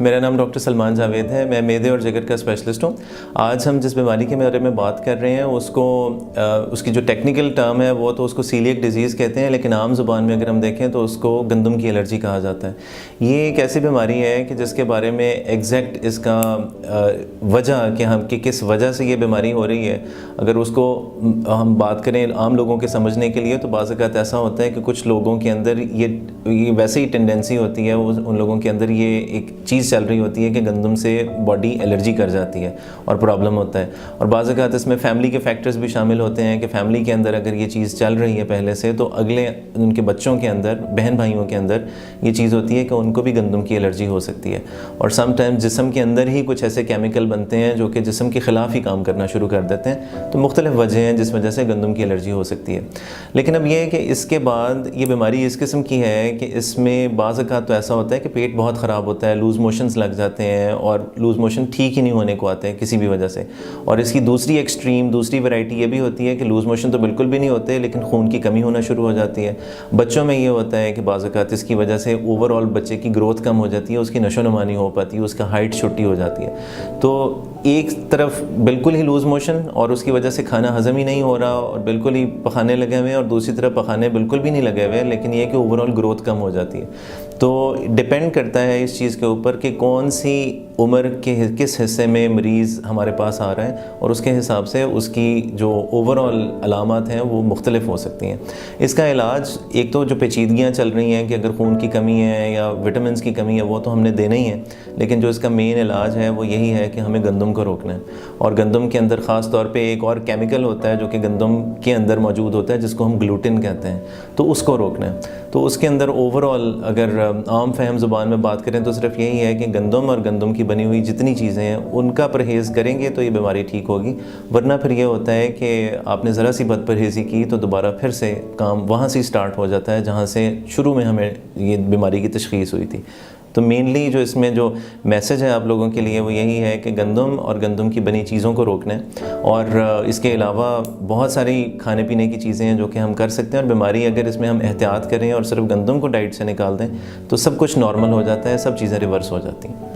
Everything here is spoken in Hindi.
मेरा नाम डॉक्टर सलमान जावेद है। मैं मैदे और जिगर का स्पेशलिस्ट हूँ। आज हम जिस बीमारी के बारे में बात कर रहे हैं उसकी जो टेक्निकल टर्म है वो तो उसको सीलिएक डिजीज़ कहते हैं, लेकिन आम ज़ुबान में अगर हम देखें तो उसको गंदम की एलर्जी कहा जाता है। ये एक ऐसी बीमारी है कि जिसके बारे में एग्जैक्ट इसका वजह कि किस वजह से ये बीमारी हो रही है, अगर उसको हम बात करें आम लोगों के समझने के लिए, तो बाज़ औक़ात ऐसा होता है कि कुछ लोगों के अंदर ये वैसे ही टेंडेंसी होती है, उन लोगों के अंदर ये एक चीज़ चल रही होती है कि गंदम से बॉडी एलर्जी कर जाती है और प्रॉब्लम होता है। और बाज़ औक़ात इसमें फैमिली के फैक्टर्स भी शामिल होते हैं कि फैमिली के अंदर अगर ये चीज़ चल रही है पहले से, तो अगले उनके बच्चों के अंदर, बहन भाइयों के अंदर ये चीज़ होती है कि उनको भी गंदम की एलर्जी हो सकती है। और समटाइम जिस्म के अंदर ही कुछ ऐसे केमिकल बनते हैं जो कि जिस्म के ख़िलाफ़ ही काम करना शुरू कर देते हैं। तो मुख्तलिफ़ वजह हैं जिस वजह से गंदम की एलर्जी हो सकती है। लेकिन अब ये है कि इसके बाद ये बीमारी इस किस्म की है कि इसमें बाज़ औक़ात तो ऐसा होता है कि पेट बहुत ख़राब होता है, लूज़ मोशंस लग जाते हैं और लूज़ मोशन ठीक ही नहीं होने को आते हैं किसी भी वजह से। और इसकी दूसरी वैरायटी ये भी होती है कि लूज़ मोशन तो बिल्कुल भी नहीं होते, लेकिन खून की कमी होना शुरू हो जाती है। बच्चों में ये होता है कि बाज़ औक़ात इसकी वजह से ओवरऑल बच्चे की ग्रोथ कम हो जाती है, उसकी नशो-नमा नहीं हो पाती है, उसका हाइट छोटी हो जाती है। तो एक तरफ बिल्कुल ही लूज़ मोशन और उसकी वजह से खाना हज़म ही नहीं हो रहा और बिल्कुल ही पखाने लगे हुए हैं, और दूसरी तरफ पखाने बिल्कुल भी नहीं लगे हुए, लेकिन ये कि ओवरऑल ग्रोथ कम हो जाती है। तो डिपेंड करता है इस चीज़ के ऊपर कि कौन सी उम्र के किस हिस्से में मरीज़ हमारे पास आ रहा है, और उसके हिसाब से उसकी जो ओवरऑल अलामत हैं वो मुख्तलिफ हो सकती हैं। इसका इलाज एक तो जो पेचीदगियाँ चल रही हैं कि अगर खून की कमी है या विटामिन्स की कमी है, वो तो हमने देना ही है, लेकिन जो इसका मेन इलाज है वो यही है कि हमें गंदम को रोकना है। और गंदम के अंदर ख़ास तौर पे एक और केमिकल होता है जो कि गंदम के अंदर मौजूद होता है, जिसको हम ग्लूटिन कहते हैं, तो उसको रोकना है। तो उसके अंदर ओवरऑल अगर आम फहम ज़ुबान में बात करें तो सिर्फ यही है कि गंदम और गंदम की बनी हुई जितनी चीज़ें हैं उनका परहेज़ करेंगे तो ये बीमारी ठीक होगी। वरना फिर ये होता है कि आपने ज़रा सी बदपरहेज़ी की तो दोबारा फिर से काम वहाँ से स्टार्ट हो जाता है जहाँ से शुरू में हमें ये बीमारी की तशख़ीस हुई थी। तो मेनली जो इसमें जो मैसेज है आप लोगों के लिए वो यही है कि गंदम और गंदम की बनी चीज़ों को रोकना है। और इसके अलावा बहुत सारी खाने पीने की चीज़ें हैं जो कि हम कर सकते हैं, और बीमारी अगर इसमें हम एहतियात करें और सिर्फ गंदम को डाइट से निकाल दें तो सब कुछ नॉर्मल हो जाता है, सब चीज़ें रिवर्स हो जाती हैं।